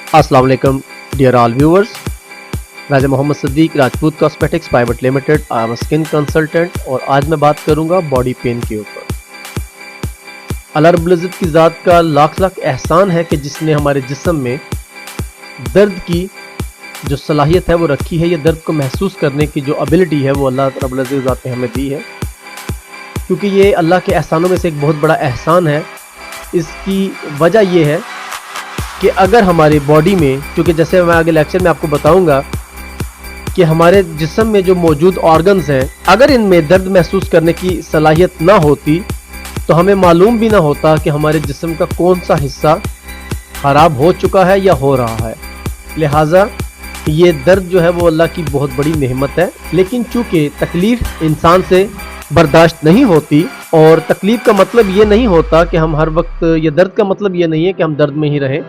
अस्सलाम वालेकुम dear all viewers. Raja Mohammad Saddique Rajput cosmetics private limited, I am skin consultant और आज मैं बात करूंगा बॉडी पेन के ऊपर। अल्लाह रब्बुल इज़्ज़त की ज़ात का लाख लाख एहसान है कि जिसने हमारे जिस्म में दर्द की जो सलाहियत है वो रखी है। ये दर्द को महसूस करने की जो एबिलिटी है वो अल्लाह रब्बुल इज़्ज़त की ज़ात ने हमें दी है, क्योंकि ये अल्लाह के एहसानों में से एक बहुत बड़ा एहसान है। इसकी वजह ये है कि अगर हमारी बॉडी में, क्योंकि जैसे मैं आगे लेक्चर में आपको बताऊंगा कि हमारे जिस्म में जो मौजूद ऑर्गन्स हैं, अगर इनमें दर्द महसूस करने की सलाहियत ना होती तो हमें मालूम भी ना होता कि हमारे जिस्म का कौन सा हिस्सा ख़राब हो चुका है या हो रहा है। लिहाजा ये दर्द जो है वो अल्लाह की बहुत बड़ी नेमत है, लेकिन चूँकि तकलीफ़ इंसान से बर्दाश्त नहीं होती, और तकलीफ़ का मतलब ये नहीं होता कि हम हर वक्त, ये दर्द का मतलब ये नहीं है कि हम दर्द में ही रहें।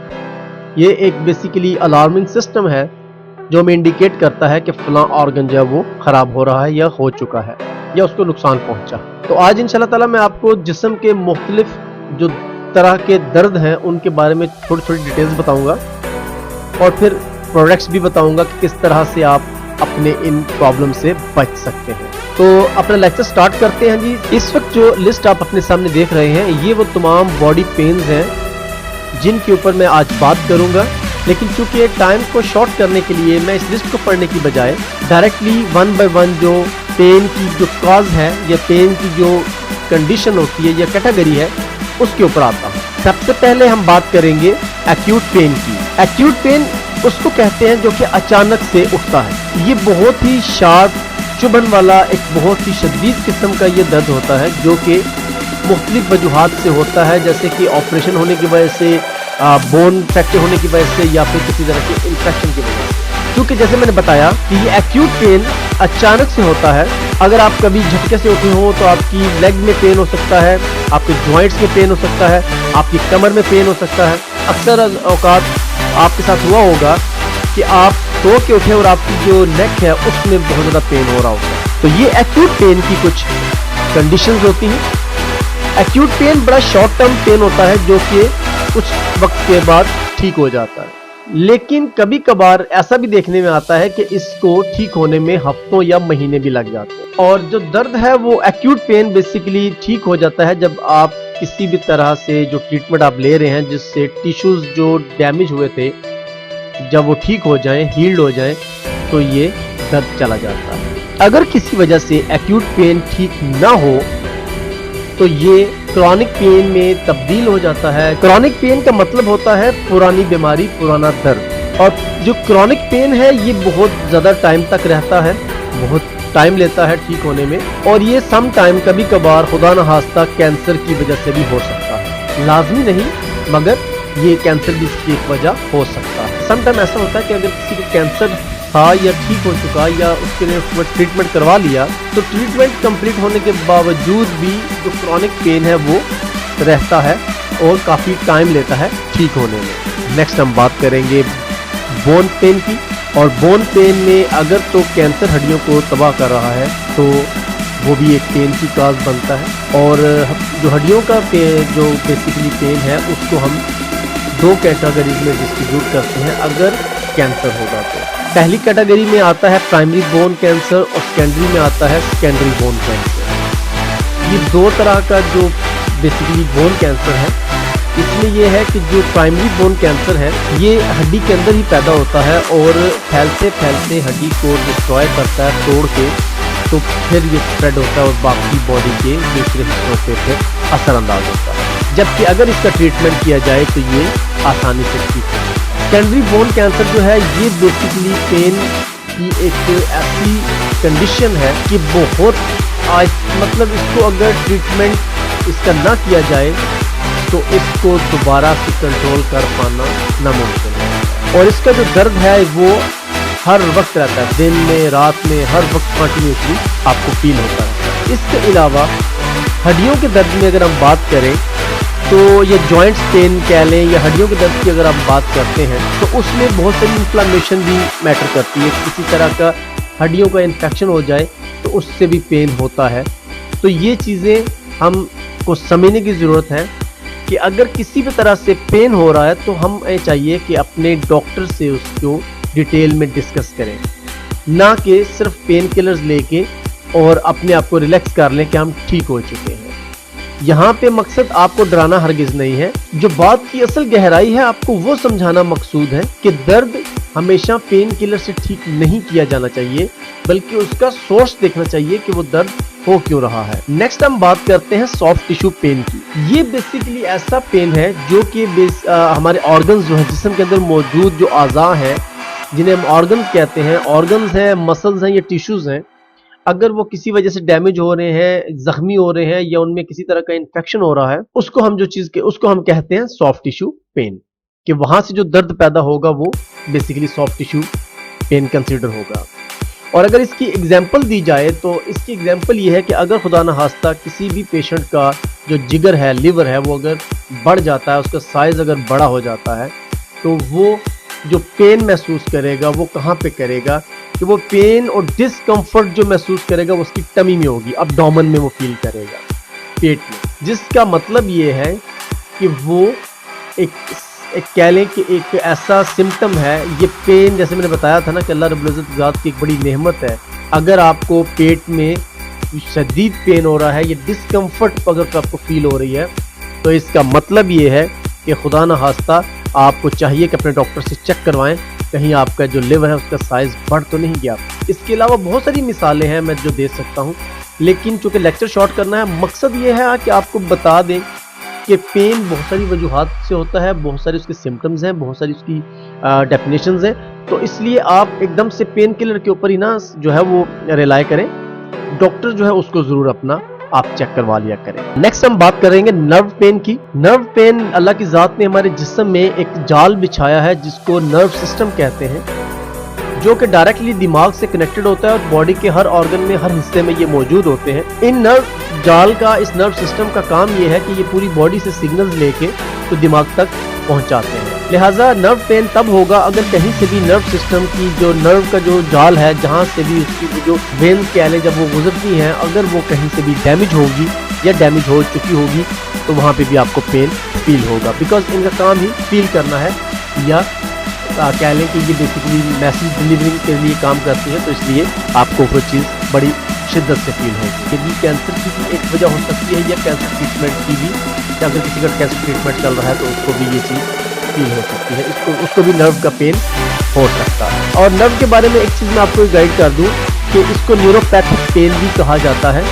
ये एक बेसिकली अलार्मिंग सिस्टम है जो हमें इंडिकेट करता है कि फ़लाँ ऑर्गन जो है वो ख़राब हो रहा है या हो चुका है या उसको नुकसान पहुंचा। तो आज इंशाल्लाह ताला मैं आपको जिस्म के मुख्तलिफ जो तरह के दर्द हैं उनके बारे में थोड़ी थोड़ी डिटेल्स बताऊंगा और फिर प्रोडक्ट्स भी बताऊंगा कि किस तरह से आप अपने इन प्रॉब्लम से बच सकते हैं। तो अपना लेक्चर स्टार्ट करते हैं जी। इस वक्त जो लिस्ट आप अपने सामने देख रहे हैं ये वो तमाम बॉडी पेन्स हैं जिनके ऊपर मैं आज बात करूंगा, लेकिन चूंकि टाइम को शॉर्ट करने के लिए मैं इस लिस्ट को पढ़ने की बजाय डायरेक्टली वन बाय वन जो पेन की जो कॉज है या पेन की जो कंडीशन होती है या कैटेगरी है उसके ऊपर आता हूँ। सबसे पहले हम बात करेंगे एक्यूट पेन की। एक्यूट पेन उसको कहते हैं जो कि अचानक से उठता है। ये बहुत ही शार्प चुभन वाला एक बहुत ही शदीद किस्म का ये दर्द होता है जो कि मुख्तलिफ वजूहात से होता है, जैसे कि ऑपरेशन होने की वजह से, बोन फ्रैक्चर होने की वजह से या फिर किसी तरह के इन्फेक्शन की वजह से। क्योंकि जैसे मैंने बताया कि ये एक्यूट पेन अचानक से होता है। अगर आप कभी झटके से उठे हो तो आपकी लेग में पेन हो सकता है, आपके जॉइंट्स में पेन हो सकता है, आपकी कमर में पेन हो सकता है। अक्सर औकात आपके साथ हुआ होगा कि आप सो के उठे और आपकी जो नेक है उसमें बहुत ज़्यादा पेन हो रहा होता है। तो ये एक्यूट पेन की कुछ कंडीशंस होती हैं। एक्यूट पेन बड़ा शॉर्ट टर्म पेन होता है जो कि कुछ वक्त के बाद ठीक हो जाता है, लेकिन कभी कभार ऐसा भी देखने में आता है कि इसको ठीक होने में हफ्तों या महीने भी लग जाते हैं। और जो दर्द है वो एक्यूट पेन बेसिकली ठीक हो जाता है जब आप किसी भी तरह से जो ट्रीटमेंट आप ले रहे हैं जिससे टिश्यूज जो डैमेज हुए थे जब वो ठीक हो जाएं, हील्ड हो जाएं, तो ये दर्द चला जाता है। अगर किसी वजह से एक्यूट पेन ठीक ना हो तो ये क्रॉनिक पेन में तब्दील हो जाता है। क्रॉनिक पेन का मतलब होता है पुरानी बीमारी, पुराना दर्द। और जो क्रॉनिक पेन है ये बहुत ज़्यादा टाइम तक रहता है, बहुत टाइम लेता है ठीक होने में, और ये सम टाइम कभी कभार खुदा न खास्ता कैंसर की वजह से भी हो सकता है। लाजमी नहीं, मगर ये कैंसर भी इसकी एक वजह हो सकता है। सम टाइम ऐसा होता है कि अगर किसी को कैंसर था या ठीक हो चुका या उसके लिए ट्रीटमेंट करवा लिया तो ट्रीटमेंट कंप्लीट होने के बावजूद भी जो क्रॉनिक पेन है वो रहता है और काफ़ी टाइम लेता है ठीक होने में। नेक्स्ट हम बात करेंगे बोन पेन की। और बोन पेन में अगर तो कैंसर हड्डियों को तबाह कर रहा है तो वो भी एक पेन की काज बनता है। और जो हड्डियों का जो बेसिकली पेन है उसको हम दो कैटेगरीज में डिस्ट्रीब्यूट करते हैं अगर कैंसर होगा तो। पहली कैटेगरी में आता है प्राइमरी बोन कैंसर और सेकेंडरी में आता है सेकेंडरी बोन कैंसर। ये दो तरह का जो बेसिकली बोन कैंसर है। इसमें यह है कि जो प्राइमरी बोन कैंसर है ये हड्डी के अंदर ही पैदा होता है और फैलते फैलते हड्डी को डिस्ट्रॉय करता है तोड़ के, तो फिर ये स्प्रेड होता है और बाकी बॉडी के दूसरे हिस्सों पे फिर असरअंदाज होता है। जबकि अगर इसका ट्रीटमेंट किया जाए तो ये आसानी से ठीक है। सेकेंडरी बोन कैंसर जो है ये बेसिकली पेन की एक ऐसी कंडीशन है कि बहुत मतलब इसको अगर ट्रीटमेंट इसका ना किया जाए तो इसको दोबारा से कंट्रोल कर पाना नामुमकिन है। और इसका जो दर्द है वो हर वक्त रहता है, दिन में रात में हर वक्त कंटिन्यूसली आपको फील होता है। इसके अलावा हड्डियों के दर्द में अगर हम बात करें तो ये जॉइंट्स पेन कह लें या हड्डियों के दर्द की अगर हम बात करते हैं तो उसमें बहुत सारी इन्फ्लेमेशन भी मैटर करती है। किसी तरह का हड्डियों का इन्फेक्शन हो जाए तो उससे भी पेन होता है। तो ये चीज़ें हमको समझने की ज़रूरत है कि अगर किसी भी तरह से पेन हो रहा है तो हमें चाहिए कि अपने डॉक्टर से उसको डिटेल में डिस्कस करें, ना कि सिर्फ पेन किलर्स लेके और अपने आप को रिलैक्स कर लें कि हम ठीक हो चुके हैं। यहाँ पे मकसद आपको डराना हरगिज नहीं है, जो बात की असल गहराई है आपको वो समझाना मकसूद है कि दर्द हमेशा पेन किलर से ठीक नहीं किया जाना चाहिए, बल्कि उसका सोर्स देखना चाहिए कि वो दर्द हो क्यों रहा है। नेक्स्ट हम बात करते हैं सॉफ्ट टिश्यू पेन की। ये बेसिकली ऐसा पेन है जो कि हमारे ऑर्गन्स जो है जिस्म के अंदर मौजूद जो आज़ा हैं, जिन्हें हम ऑर्गन्स कहते हैं, ऑर्गन्स हैं, मसल्स हैं, ये टिश्यूज हैं, अगर वो किसी वजह से डैमेज हो रहे हैं, जख्मी हो रहे हैं या उनमें किसी तरह का इन्फेक्शन हो रहा है, उसको हम कहते हैं सॉफ्ट टिश्यू पेन, कि वहां से जो दर्द पैदा होगा वो basically soft tissue pain consider होगा। और अगर इसकी एग्जांपल दी जाए तो इसकी एग्जांपल ये है कि अगर खुदा न खास्ता किसी भी पेशेंट का जो जिगर है, लिवर है, वो अगर बढ़ जाता है, उसका साइज अगर बड़ा हो जाता है, तो वो जो पेन महसूस करेगा वो कहाँ पे करेगा, कि वो पेन और डिस्कम्फर्ट जो महसूस करेगा वो उसकी टमी में होगी, अब्डोमेन में वो फील करेगा, पेट में, जिसका मतलब ये है कि वो एक कह लें कि एक ऐसा सिम्टम है। ये पेन, जैसे मैंने बताया था ना कि अल्लाह रब्बुल इज़्ज़त ज़ात की एक बड़ी नेमत है, अगर आपको पेट में शदीद पेन हो रहा है, ये डिस्कम्फर्ट अगर आपको फील हो रही है, तो इसका मतलब ये है कि खुदा न खास्ता आपको चाहिए कि अपने डॉक्टर से चेक करवाएं, कहीं आपका जो लिवर है उसका साइज बढ़ तो नहीं गया। इसके अलावा बहुत सारी मिसालें हैं मैं जो दे सकता हूँ, लेकिन चूंकि लेक्चर शॉर्ट करना है, मकसद ये है कि आपको बता दें कि पेन बहुत सारी वजूहात से होता है, बहुत सारे उसके सिम्टम्स हैं, बहुत सारी उसकी डेफिनेशंस हैं, तो इसलिए आप एकदम से पेन किलर के ऊपर ही ना जो है वो रिलाई करें, डॉक्टर जो है उसको जरूर अपना आप चेक करवा लिया करें। नेक्स्ट हम बात करेंगे नर्व पेन की। नर्व पेन, अल्लाह की जात ने हमारे जिस्म में एक जाल बिछाया है जिसको नर्व सिस्टम कहते हैं, जो कि डायरेक्टली दिमाग से कनेक्टेड होता है और बॉडी के हर ऑर्गन में, हर हिस्से में ये मौजूद होते हैं। इन नर्व जाल का, इस नर्व सिस्टम का काम ये है कि ये पूरी बॉडी से सिग्नल्स लेके तो दिमाग तक पहुंचाते हैं। लिहाजा नर्व पेन तब होगा अगर कहीं से भी नर्व सिस्टम की जो नर्व का जो जाल है, जहां से भी उसकी जो वेन कैले जब वो गुजरती हैं, अगर वो कहीं से भी डैमेज होगी या डैमेज हो चुकी होगी, तो वहां पे भी आपको पेन फील होगा, बिकॉज इनका काम ही फील करना है, या कह लें कि ये बेसिकली मैसेज डिलीवरिंग के लिए काम करती है, तो इसलिए आपको वो चीज़ बड़ी शिद्दत से फील होगी। यदि कैंसर की भी एक वजह हो सकती है, या कैंसर ट्रीटमेंट की भी, या अगर किसी का कैंसर ट्रीटमेंट चल रहा है तो उसको भी ये चीज़ फील हो सकती है, उसको भी नर्व का पेन हो सकता है। और नर्व के बारे में एक चीज़ मैं आपको गाइड कर दूँ कि इसको न्यूरोपैथिक पेन भी कहा जाता है,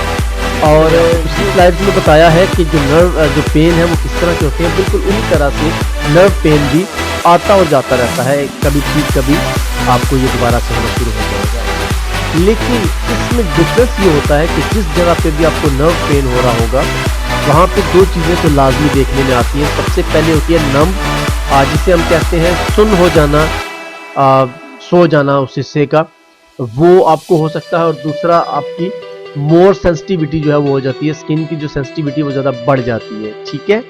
और पिछली स्लाइड में बताया है कि जो पेन है वो किस तरह के होते हैं। बिल्कुल उन्हीं तरह से नर्व पेन भी आता और जाता रहता है, कभी ठीक कभी आपको ये दोबारा से होना शुरू हो जाएगा। लेकिन इसमें डिफरेंस ये होता है कि जिस जगह पे भी आपको नर्व पेन हो रहा होगा, वहाँ पे दो चीज़ें तो लाजमी देखने में आती हैं। सबसे पहले होती है नम, जिसे हम कहते हैं सुन्न हो जाना, सो जाना उस हिस्से का, वो आपको हो सकता है। और दूसरा आपकी मोर सेंसिटिविटी जो है वो हो जाती है, स्किन की जो सेंसिटिविटी वो ज़्यादा बढ़ जाती है, ठीक है।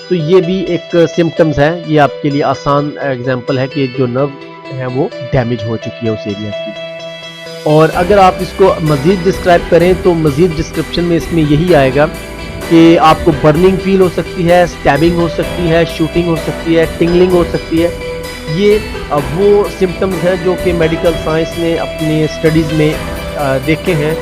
तो ये भी एक सिम्टम्स है, ये आपके लिए आसान एग्जांपल है कि जो नर्व है वो डैमेज हो चुकी है उस एरिया की। और अगर आप इसको मज़ीद डिस्क्राइब करें तो मज़ीद डिस्क्रिप्शन में इसमें यही आएगा कि आपको बर्निंग फील हो सकती है, स्टैबिंग हो सकती है, शूटिंग हो सकती है, टिंगलिंग हो सकती है। ये वो सिम्टम्स हैं जो कि मेडिकल साइंस ने अपनी स्टडीज़ में देखे हैं,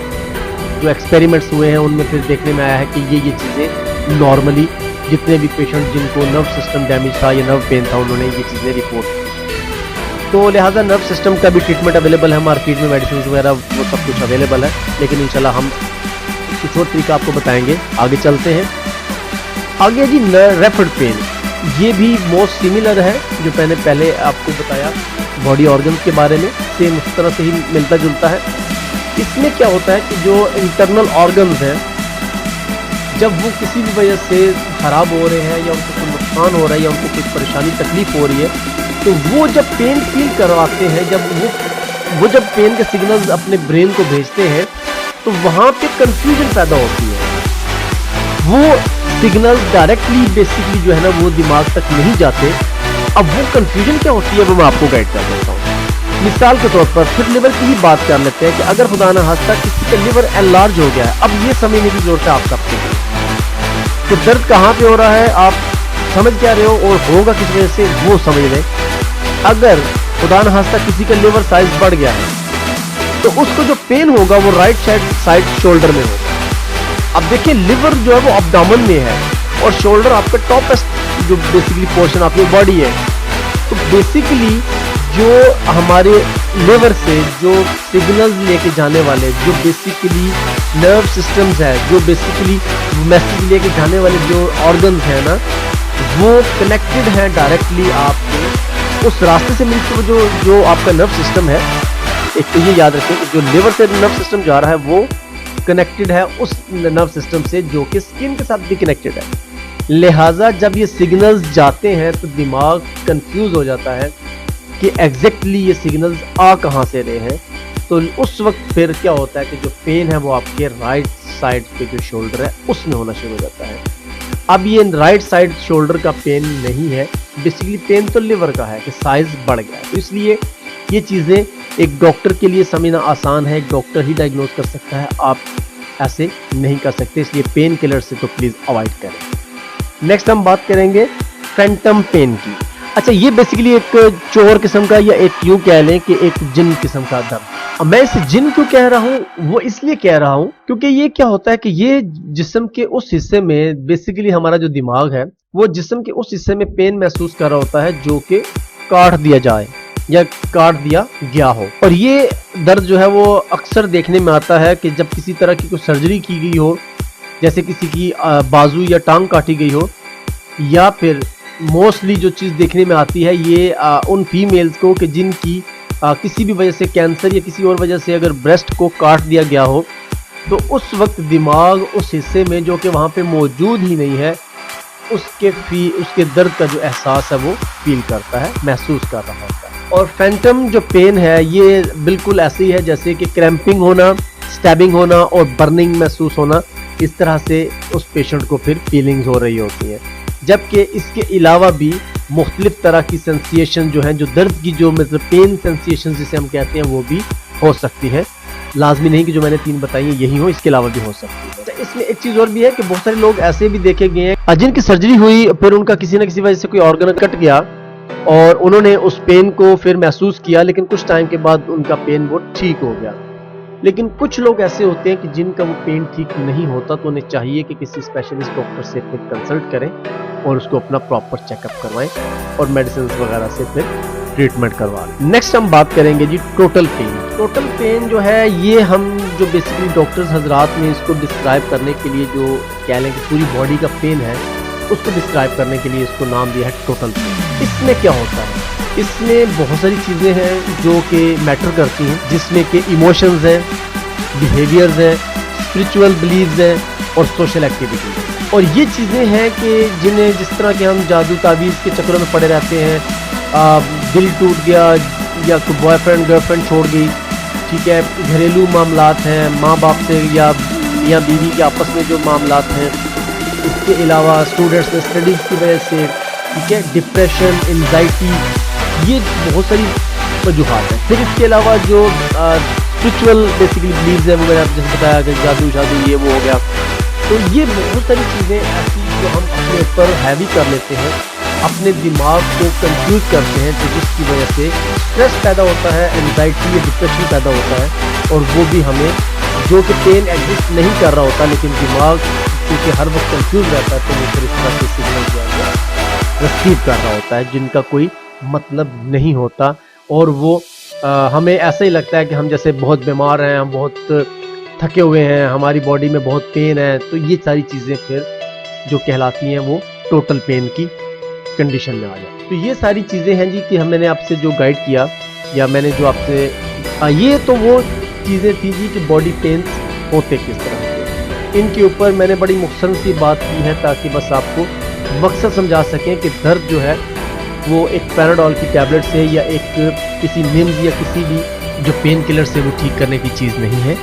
जो एक्सपेरिमेंट्स हुए हैं उनमें फिर देखने में आया है कि ये चीज़ें नॉर्मली जितने भी पेशेंट जिनको नर्व सिस्टम डैमेज था या नर्व पेन था, उन्होंने ये चीज़ें रिपोर्ट की। तो लिहाजा नर्व सिस्टम का भी ट्रीटमेंट अवेलेबल है मार्केट में, मेडिसिन वगैरह वो सब कुछ अवेलेबल है, लेकिन इंशाल्लाह हम कुछ और तरीका आपको बताएंगे। आगे चलते हैं। आगे जी रेफर्ड पेन, ये भी मोस्ट सिमिलर है जो मैंने पहले आपको बताया बॉडी ऑर्गन्स के बारे में, सेम उस तरह से ही मिलता जुलता है। इसमें क्या होता है कि जो इंटरनल ऑर्गन्स हैं, जब वो किसी भी वजह से ख़राब हो रहे हैं या उनको कोई नुकसान हो रहा है या उनको कुछ परेशानी तकलीफ हो रही है, तो वो जब पेन फील करवाते हैं, जब वो जब पेन के सिग्नल्स अपने ब्रेन को भेजते हैं, तो वहाँ पे कंफ्यूजन पैदा होती है। वो सिग्नल्स डायरेक्टली बेसिकली जो है ना वो दिमाग तक नहीं जाते। अब वो कंफ्यूजन क्या होती है वो मैं आपको गाइड कर देता हूँ। मिसाल के तौर पर फिर लिवर की ही बात कर लेते हैं कि अगर खुदा ना खास्ता किसी का लिवर एनलार्ज हो गया है, अब ये समझने की जरूरत है आप सबको कि दर्द कहाँ पे हो रहा है। आप समझ क्या रहे हो और होगा किस वजह से वो समझ लें। अगर खुदा न खास्ता किसी का लिवर साइज बढ़ गया है तो उसको जो पेन होगा वो राइट साइड शोल्डर में होगा। अब देखिए लिवर जो है वो अब्डोमेन में है और शोल्डर आपका टॉपेस्ट जो बेसिकली पोर्शन आपकी बॉडी है। तो बेसिकली जो हमारे लिवर से जो सिग्नल्स लेके जाने वाले जो बेसिकली नर्व सिस्टम्स है, जो बेसिकली मैसेज लेके जाने वाले जो ऑर्गन्स हैं ना, वो कनेक्टेड हैं डायरेक्टली आपके उस रास्ते से मिलकर जो आपका नर्व सिस्टम है। एक तो ये याद रखें कि जो लिवर से नर्व सिस्टम जा रहा है वो कनेक्टेड है उस नर्व सिस्टम से जो कि स्किन के साथ भी कनेक्टेड है। लिहाजा जब ये सिग्नल्स जाते हैं तो दिमाग कंफ्यूज हो जाता है कि एग्जैक्टली ये सिग्नल्स आ कहाँ से रहे हैं। तो उस वक्त फिर क्या होता है कि जो पेन है वो आपके राइट साइड पे जो शोल्डर है उसमें होना शुरू हो जाता है। अब ये राइट साइड शोल्डर का पेन नहीं है, बेसिकली पेन तो लिवर का है कि साइज बढ़ गया है। तो इसलिए ये चीज़ें एक डॉक्टर के लिए समझना आसान है, एक डॉक्टर ही डायग्नोज कर सकता है, आप ऐसे नहीं कर सकते। इसलिए पेन किलर से तो प्लीज़ अवॉइड करें। नेक्स्ट हम बात करेंगे फैंटम पेन की। अच्छा, ये बेसिकली एक चोर किस्म का या एक यूं कह लें कि एक जिन किस्म का दर्द। अब मैं इसे जिन क्यों कह रहा हूँ, वो इसलिए कह रहा हूँ क्योंकि ये क्या होता है कि ये जिस्म के उस हिस्से में बेसिकली हमारा जो दिमाग है वो जिस्म के उस हिस्से में पेन महसूस कर रहा होता है जो कि काट दिया जाए या काट दिया गया हो। और ये दर्द जो है वो अक्सर देखने में आता है कि जब किसी तरह की कोई सर्जरी की गई हो, जैसे किसी की बाजू या टांग काटी गई हो, या फिर मोस्टली जो चीज़ देखने में आती है ये उन फीमेल्स को कि जिनकी किसी भी वजह से कैंसर या किसी और वजह से अगर ब्रेस्ट को काट दिया गया हो तो उस वक्त दिमाग उस हिस्से में जो कि वहाँ पे मौजूद ही नहीं है उसके दर्द का जो एहसास है वो फील करता है, महसूस कर रहा होता है। और फैंटम जो पेन है ये बिल्कुल ऐसे ही है जैसे कि क्रैम्पिंग होना, स्टैबिंग होना और बर्निंग महसूस होना, इस तरह से उस पेशेंट को फिर फीलिंग्स हो रही होती हैं। जबकि इसके अलावा भी मुख्तलिफ तरह की सेंसेशन जो हैं, जो दर्द की जो मतलब पेन सेंसेशन जिसे हम कहते हैं वो भी हो सकती है। लाजमी नहीं कि जो मैंने 3 बताई हैं यही हो, इसके अलावा भी हो सकती है। इसमें एक चीज़ और भी है कि बहुत सारे लोग ऐसे भी देखे गए हैं जिनकी सर्जरी हुई फिर उनका किसी न किसी वजह से कोई ऑर्गन कट गया और उन्होंने उस पेन को फिर महसूस किया, लेकिन कुछ टाइम के बाद उनका पेन वो ठीक हो गया। लेकिन कुछ लोग ऐसे होते हैं कि जिनका वो पेन ठीक नहीं होता, तो उन्हें चाहिए कि किसी स्पेशलिस्ट डॉक्टर से फिर कंसल्ट करें और उसको अपना प्रॉपर चेकअप करवाएं और मेडिसिन वगैरह से फिर ट्रीटमेंट करवा लें। नेक्स्ट हम बात करेंगे जी टोटल पेन। टोटल पेन जो है ये हम जो बेसिकली डॉक्टर्स हजरात ने इसको डिस्क्राइब करने के लिए जो कह लें कि पूरी बॉडी का पेन है उसको डिस्क्राइब करने के लिए इसको नाम दिया है टोटल पेन। इसमें क्या होता है, इसमें बहुत सारी चीज़ें हैं जो कि मैटर करती हैं, जिसमें कि इमोशंस हैं, बिहेवियर्स हैं, स्पिरिचुअल बिलीव्स हैं और सोशल एक्टिविटीज। और ये चीज़ें हैं कि जिन्हें जिस तरह के हम जादू तावीज़ के चक्करों में पड़े रहते हैं, दिल टूट गया या कोई बॉयफ्रेंड गर्लफ्रेंड छोड़ गई, ठीक है, घरेलू मामलात हैं, माँ बाप से या बीवी के आपस में जो मामलात हैं, इसके अलावा स्टूडेंट्स में स्टडीज़ की वजह से, ठीक है, डिप्रेशन, एंजाइटी, ये बहुत सारी वजूहात हैं। फिर इसके अलावा जो स्पिरिचुअल बेसिकली बिलीव्स है वो मैंने आपको जैसे बताया कि जादू ये वो हो गया। तो ये बहुत सारी चीज़ें ऐसी जो हम अपने ऊपर हैवी कर लेते हैं, अपने दिमाग को कंफ्यूज करते हैं, तो जिसकी वजह से स्ट्रेस पैदा होता है, एंजाइटी या डिप्रेशन पैदा होता है। और वो भी हमें जो कि पेन एग्जिस्ट नहीं कर रहा होता, लेकिन दिमाग क्योंकि हर वक्त कंफ्यूज रहता है तो वो फिर इस तरह के सिग्नल जो है रिसीव कर रहा होता है जिनका कोई मतलब नहीं होता। और वो हमें ऐसा ही लगता है कि हम जैसे बहुत बीमार हैं, हम बहुत थके हुए हैं, हमारी बॉडी में बहुत पेन है। तो ये सारी चीज़ें फिर जो कहलाती हैं वो टोटल पेन की कंडीशन में आ जाए। तो ये सारी चीज़ें हैं जी कि मैंने आपसे जो गाइड किया या मैंने जो आपसे ये तो वो चीज़ें थी जी कि बॉडी पेन्स होते किस तरह से, इनके ऊपर मैंने बड़ी मुख्तसर सी बात की है ताकि बस आपको मकसद समझा सकें कि दर्द जो है वो एक पैराडॉल की टैबलेट से या एक किसी निम्स या किसी भी जो पेन किलर से वो ठीक करने की चीज़ नहीं है।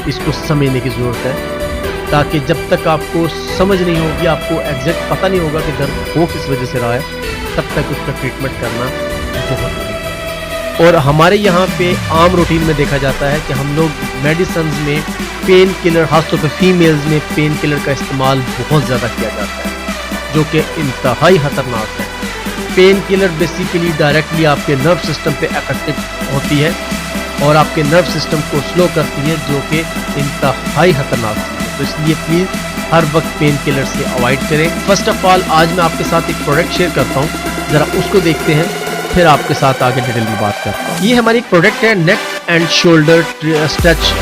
इसको समझने की ज़रूरत है ताकि जब तक आपको समझ नहीं होगी, आपको एग्जैक्ट पता नहीं होगा कि दर्द हो किस वजह से रहा है, तब तक उसका ट्रीटमेंट करना बहुत ज़रूरी है। और हमारे यहाँ पे आम रूटीन में देखा जाता है कि हम लोग मेडिसिन में पेन किलर, खासतौर पर फीमेल्स में पेन किलर का इस्तेमाल बहुत ज़्यादा किया जाता है, जो कि इंतहाई खतरनाक है। पेन किलर बेसिकली डायरेक्टली आपके नर्व सिस्टम पे इफेक्टिव होती है और आपके नर्व सिस्टम को स्लो करती है, जो कि इंतहाई खतरनाक है। तो इसलिए प्लीज़ हर वक्त पेन किलर से अवॉइड करें। फर्स्ट ऑफ ऑल आज मैं आपके साथ एक प्रोडक्ट शेयर करता हूँ, ज़रा उसको देखते हैं, फिर आपके साथ आगे डिटेल में बात करता हूँ। ये हमारी एक प्रोडक्ट है neck and shoulder stretch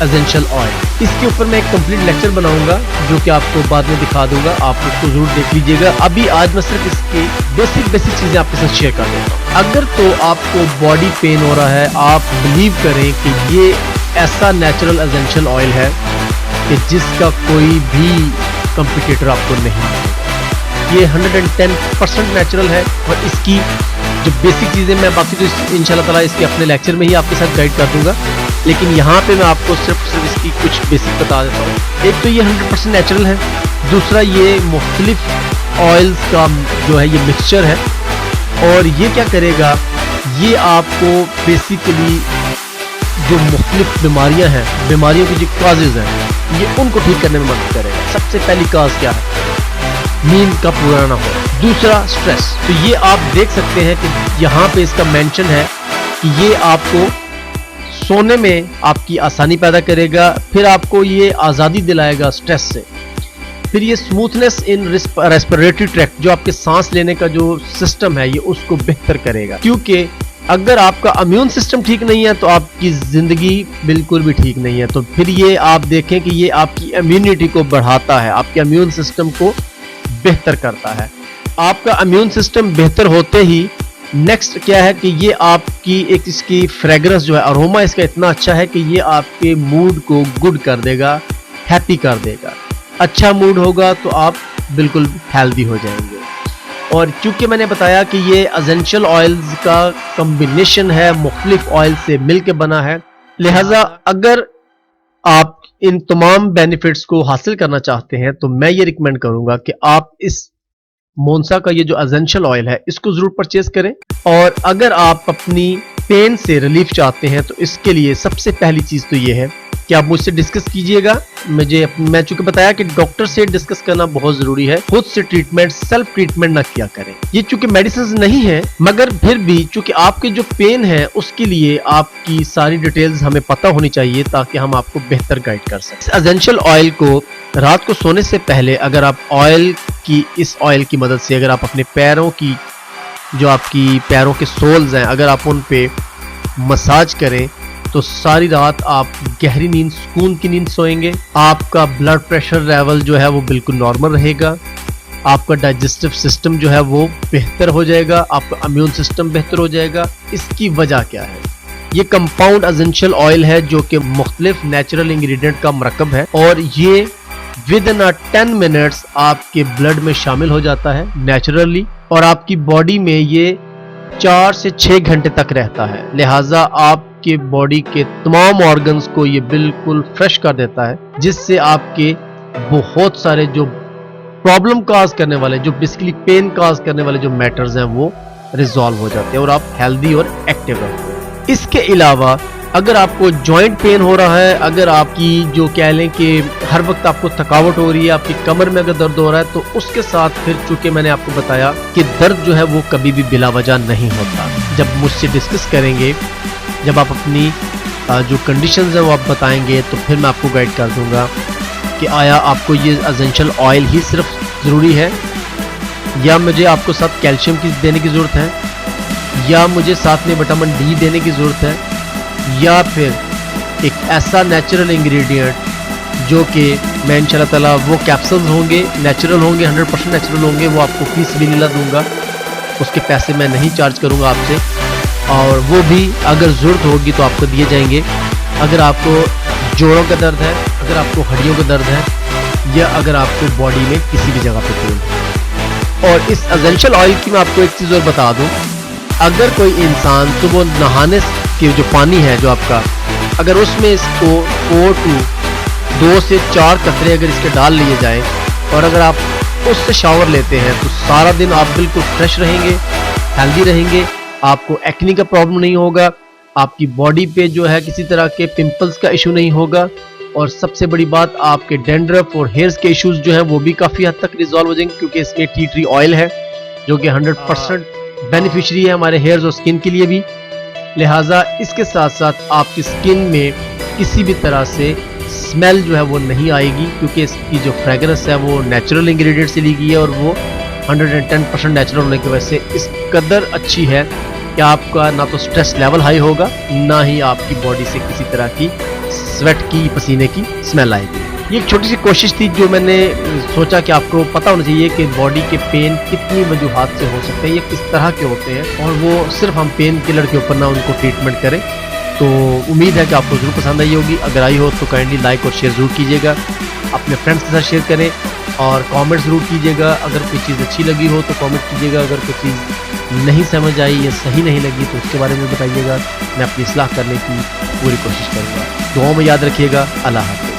essential oil. इसके ऊपर मैं एक कंप्लीट लेक्चर बनाऊंगा जो कि आपको बाद में दिखा दूंगा, आप उसको जरूर देख लीजिएगा। अभी आज मैं सिर्फ इसकी बेसिक चीजें आपके साथ शेयर कर देता हूँ। अगर तो आपको बॉडी पेन हो रहा है, आप बिलीव करें कि ये ऐसा नेचुरल एसेंशियल ऑयल है कि जिसका कोई भी कॉम्पिटिटर आपको नहीं है। ये 110% नेचुरल है और इसकी जो बेसिक चीज़ें मैं बाकी तो इंशाल्लाह ताला इसके अपने लेक्चर में ही आपके साथ गाइड कर दूंगा, लेकिन यहाँ पे मैं आपको सिर्फ इसकी कुछ बेसिक बता देता हूँ। एक तो ये 100% नेचुरल है, दूसरा ये मुख्तलिफ ऑयल्स का जो है ये मिक्सचर है और ये क्या करेगा, ये आपको बेसिकली जो मुख्तलिफ बीमारियाँ हैं, बीमारियों की जो काजेज़ हैं, ये उनको ठीक करने में मदद करेगा। सबसे पहली काज क्या है, नींद का पूरा ना हो। दूसरा स्ट्रेस, तो ये आप देख सकते हैं कि यहाँ पे इसका मेंशन है कि ये आपको सोने में आपकी आसानी पैदा करेगा, फिर आपको ये आज़ादी दिलाएगा स्ट्रेस से, फिर ये स्मूथनेस इन रेस्पिरेटरी ट्रैक्ट, जो आपके सांस लेने का जो सिस्टम है ये उसको बेहतर करेगा। क्योंकि अगर आपका इम्यून सिस्टम ठीक नहीं है तो आपकी ज़िंदगी बिल्कुल भी ठीक नहीं है। तो फिर ये आप देखें कि ये आपकी इम्यूनिटी को बढ़ाता है, आपके इम्यून सिस्टम को बेहतर करता है। आपका इम्यून सिस्टम बेहतर होते ही नेक्स्ट क्या है कि ये आपकी एक इसकी फ्रेग्रेंस जो है, अरोमा इसका इतना अच्छा है कि ये आपके मूड को गुड कर देगा, हैप्पी कर देगा। अच्छा मूड होगा तो आप बिल्कुल हेल्दी हो जाएंगे। और क्योंकि मैंने बताया कि ये एसेंशियल ऑयल्स का कॉम्बिनेशन है, मुख्तलिफ ऑयल से मिलकर बना है, लिहाजा अगर आप इन तमाम बेनिफिट्स को हासिल करना चाहते हैं तो मैं ये रिकमेंड करूंगा कि आप इस मोन्सा का ये जो एसेंशियल ऑयल है इसको जरूर परचेज करें। और अगर आप अपनी पेन से रिलीफ चाहते हैं तो इसके लिए सबसे पहली चीज तो ये है कि आप मुझसे डिस्कस कीजिएगा। मैं चूंकि बताया कि डॉक्टर से डिस्कस करना बहुत जरूरी है, खुद से ट्रीटमेंट सेल्फ ट्रीटमेंट ना किया करें। ये चूंकि मेडिसिन नहीं है, मगर फिर भी चूंकि आपके जो पेन है उसके लिए आपकी सारी डिटेल्स हमें पता होनी चाहिए ताकि हम आपको बेहतर गाइड कर सकें। एसेंशियल ऑयल को रात को सोने से पहले अगर आप इस ऑयल की मदद से अगर आप अपने पैरों की जो आपकी पैरों के सोल्स हैं अगर आप उन पे मसाज करें तो सारी रात आप गहरी नींद, सुकून की नींद सोएंगे। आपका ब्लड प्रेशर लेवल जो है वो बिल्कुल नॉर्मल रहेगा, आपका डाइजेस्टिव सिस्टम जो है वो बेहतर हो जाएगा, आपका इम्यून सिस्टम बेहतर हो जाएगा। इसकी वजह क्या है, ये कंपाउंड एसेंशियल ऑयल है जो कि मुख्तलिफ नेचुरल इंग्रेडिएंट का मरकब है और ये विद इन 10 मिनट्स आपके ब्लड में शामिल हो जाता है नेचुरली और आपकी बॉडी में ये 4 से 6 घंटे तक रहता है। लिहाजा आपके बॉडी के तमाम ऑर्गन्स को ये बिल्कुल फ्रेश कर देता है, जिससे आपके बहुत सारे जो प्रॉब्लम काज करने वाले, जो बेसिकली पेन काज करने वाले जो मैटर्स हैं वो रिजॉल्व हो जाते हैं और आप हेल्दी और एक्टिव रहते हैं। इसके अलावा अगर आपको जॉइंट पेन हो रहा है, अगर आपकी जो कह लें कि हर वक्त आपको थकावट हो रही है, आपकी कमर में अगर दर्द हो रहा है, तो उसके साथ फिर चूंकि मैंने आपको बताया कि दर्द जो है वो कभी भी बिला वजह नहीं होता। जब मुझसे डिस्कस करेंगे, जब आप अपनी जो कंडीशंस हैं वो आप बताएंगे तो फिर मैं आपको गाइड कर दूंगा कि आया आपको ये एसेंशियल ऑयल ही सिर्फ ज़रूरी है या मुझे आपको साथ कैल्शियम की देने की ज़रूरत है या मुझे साथ में विटामिन डी देने की ज़रूरत है या फिर एक ऐसा नेचुरल इंग्रेडिएंट जो कि मैं इंशाल्लाह ताला वो कैप्सूल्स होंगे, नेचुरल होंगे, 100% नेचुरल होंगे, वो आपको फीस भी नहीं दूंगा, उसके पैसे मैं नहीं चार्ज करूंगा आपसे और वो भी अगर ज़रूरत होगी तो आपको दिए जाएंगे। अगर आपको जोड़ों का दर्द है, अगर आपको हड्डियों का दर्द है या अगर आपको बॉडी में किसी भी जगह पे पेन है। और इस एसेंशियल ऑयल की मैं आपको एक चीज़ और बता दूं, अगर कोई इंसान तो वो नहाने के जो पानी है जो आपका, अगर उसमें इसको 2 से 4 कतरे अगर इसके डाल लिए जाए और अगर आप उससे शावर लेते हैं तो सारा दिन आप बिल्कुल फ्रेश रहेंगे, हेल्दी रहेंगे, आपको एक्ने का प्रॉब्लम नहीं होगा, आपकी बॉडी पे जो है किसी तरह के पिंपल्स का इशू नहीं होगा और सबसे बड़ी बात, आपके डैंड्रफ और हेयर्स के इश्यूज जो हैं वो भी काफ़ी हद तक रिजॉल्व हो जाएंगे, क्योंकि इसमें टी ट्री ऑयल है जो कि 100% बेनिफिशियरी है हमारे हेयर्स और स्किन के लिए भी। लिहाजा इसके साथ साथ आपकी स्किन में किसी भी तरह से स्मेल जो है वो नहीं आएगी, क्योंकि इसकी जो फ्रेगरेंस है वो नेचुरल इंग्रेडिएंट से ली गई है और वो 110% नेचुरल होने की वजह से इस कदर अच्छी है कि आपका ना तो स्ट्रेस लेवल हाई होगा, ना ही आपकी बॉडी से किसी तरह की स्वेट की, पसीने की स्मेल आएगी। ये एक छोटी सी कोशिश थी जो मैंने सोचा कि आपको पता होना चाहिए कि बॉडी के पेन कितनी वजूहात से हो सकते हैं, ये किस तरह के होते हैं, और वो सिर्फ हम पेन किलर के ऊपर ना उनको ट्रीटमेंट करें। तो उम्मीद है कि आपको ज़रूर पसंद आई होगी। अगर आई हो तो काइंडली लाइक और शेयर ज़रूर कीजिएगा, अपने फ्रेंड्स के साथ शेयर करें और कमेंट ज़रूर कीजिएगा। अगर कोई चीज़ अच्छी लगी हो तो कमेंट कीजिएगा, अगर कोई चीज़ नहीं समझ आई या सही नहीं लगी तो उसके बारे में बताइएगा। मैं अपनी इस्लाह करने की पूरी कोशिश करूँगा। दुआओं में याद रखिएगा। अल्लाह हाफ़िज़।